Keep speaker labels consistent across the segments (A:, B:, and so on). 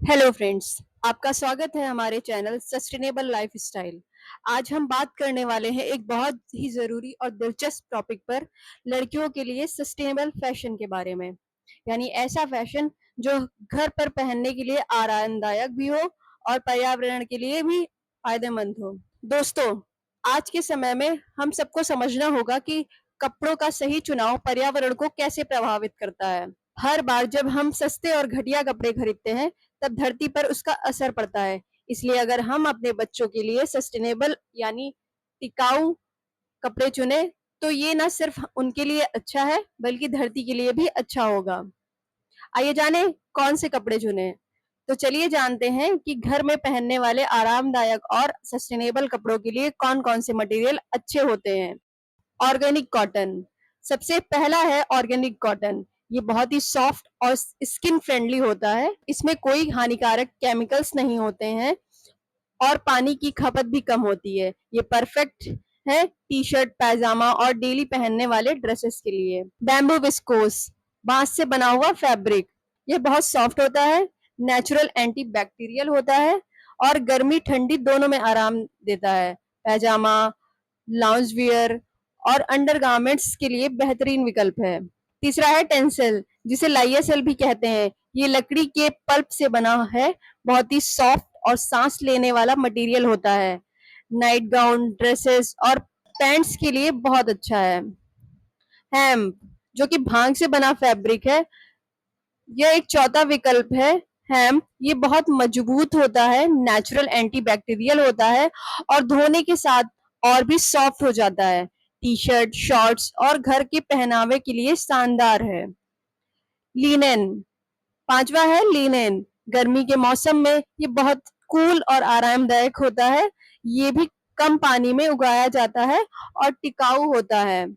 A: Hello friends, आपका स्वागत है हमारे चैनल सस्टेनेबल लाइफस्टाइल। आज हम बात करने वाले हैं एक बहुत ही ज़रूरी और दिलचस्प टॉपिक पर, लड़कियों के लिए सस्टेनेबल फैशन के बारे में। यानी ऐसा फैशन जो घर पर पहनने के लिए आरामदायक भी हो और पर्यावरण के लिए भी फायदेमंद हो। दोस्तों, आज के समय में हम सबको समझना होगा कि कपड़ों का सही चुनाव पर्यावरण को कैसे प्रभावित करता है। हर बार जब हम सस्ते और घटिया कपड़े खरीदते हैं, तब धरती पर उसका असर पड़ता है। इसलिए अगर हम अपने बच्चों के लिए सस्टेनेबल यानी टिकाऊ कपड़े चुने, तो ये ना सिर्फ उनके लिए अच्छा है, बल्कि धरती के लिए भी अच्छा होगा। आइए जाने कौन से कपड़े चुने। तो चलिए जानते हैं कि घर में पहनने वाले आरामदायक और सस्टेनेबल कपड़ों के लिए कौन-कौन से मटेरियल अच्छे होते हैं। Organic cotton. सबसे पहला है ऑर्गेनिक कॉटन। ये बहुत ही सॉफ्ट और स्किन फ्रेंडली होता है। इसमें कोई हानिकारक केमिकल्स नहीं होते हैं और पानी की खपत भी कम होती है। ये परफेक्ट है टी-शर्ट, पैजामा और डेली पहनने वाले ड्रेसेस के लिए। बैम्बू विस्कोस, बांस से बना हुआ फैब्रिक। ये बहुत सॉफ्ट होता है, नेचुरल एंटी बैक्टीरियल होता है और गर्मी ठंडी दोनों में आराम देता है। पैजामा, लाउंज वियर और अंडरगारमेंट्स के लिए बेहतरीन विकल्प है। तीसरा है टेंसेल, जिसे लाइएसल भी कहते हैं। ये लकड़ी के पल्प से बना है, बहुत ही सॉफ्ट और सांस लेने वाला मटेरियल होता है। नाइट गाउन, ड्रेसेस और पैंट्स के लिए बहुत अच्छा है। हेम्प, जो कि भांग से बना फैब्रिक है, यह एक चौथा विकल्प है। हेम्प ये बहुत मजबूत होता है, नेचुरल एंटीबैक्टीरियल होता है और धोने के साथ और भी सॉफ्ट हो जाता है। टी-शर्ट, शॉर्ट्स और घर के पहनावे के लिए शानदार है। लिनेन, पांचवा है लिनेन। गर्मी के मौसम में ये बहुत कूल और आरामदायक होता है। ये भी कम पानी में उगाया जाता है और टिकाऊ होता है।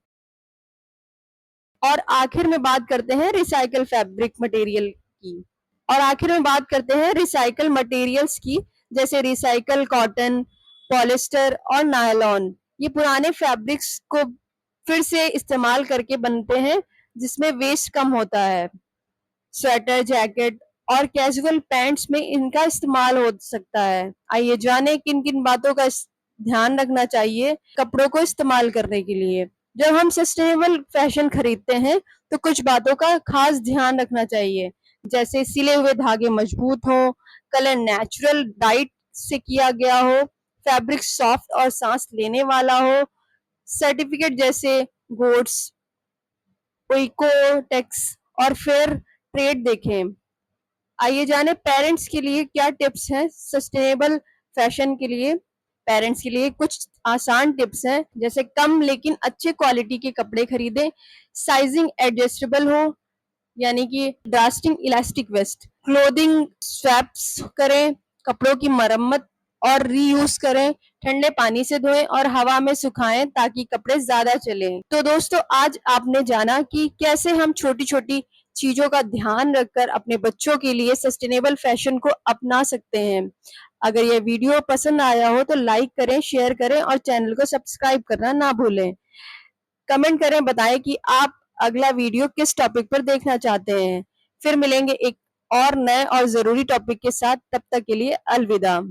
A: और आखिर में बात करते हैं रिसाइकल फैब्रिक मटेरियल की। और आखिर में बात करते हैं रिसाइकल मटेरियल्स की, जैसे रिसाइकल कॉटन, पॉलिस्टर और नायलॉन। ये पुराने फैब्रिक्स को फिर से इस्तेमाल करके बनते हैं, जिसमें वेस्ट कम होता है। स्वेटर, जैकेट और कैजुअल पैंट्स में इनका इस्तेमाल हो सकता है। आइए जाने किन किन बातों का ध्यान रखना चाहिए कपड़ों को इस्तेमाल करने के लिए। जब हम सस्टेनेबल फैशन खरीदते हैं, तो कुछ बातों का खास ध्यान रखना चाहिए, जैसे सिले हुए धागे मजबूत हो, कलर नेचुरल डाइट से किया गया हो, फैब्रिक सॉफ्ट और सांस लेने वाला हो, सर्टिफिकेट जैसे गोट्स, इकोटेक्स और फेयर ट्रेड देखें। आइए जाने पेरेंट्स के लिए क्या टिप्स हैं सस्टेनेबल फैशन के लिए। पेरेंट्स के लिए कुछ आसान टिप्स हैं, जैसे कम लेकिन अच्छे क्वालिटी के कपड़े खरीदें, साइजिंग एडजस्टेबल हो, यानी कि ड्रास्टिंग इलास्टिक वेस्ट, क्लोथिंग स्वैप्स करें, कपड़ों की मरम्मत और रीयूज करें, ठंडे पानी से धोएं और हवा में सुखाएं ताकि कपड़े ज्यादा चलें। तो दोस्तों, आज आपने जाना कि कैसे हम छोटी छोटी चीजों का ध्यान रखकर अपने बच्चों के लिए सस्टेनेबल फैशन को अपना सकते हैं। अगर यह वीडियो पसंद आया हो तो लाइक करें, शेयर करें और चैनल को सब्सक्राइब करना ना भूलें। कमेंट करें, बताएं कि आप अगला वीडियो किस टॉपिक पर देखना चाहते हैं। फिर मिलेंगे एक और नए और जरूरी टॉपिक के साथ। तब तक के लिए अलविदा।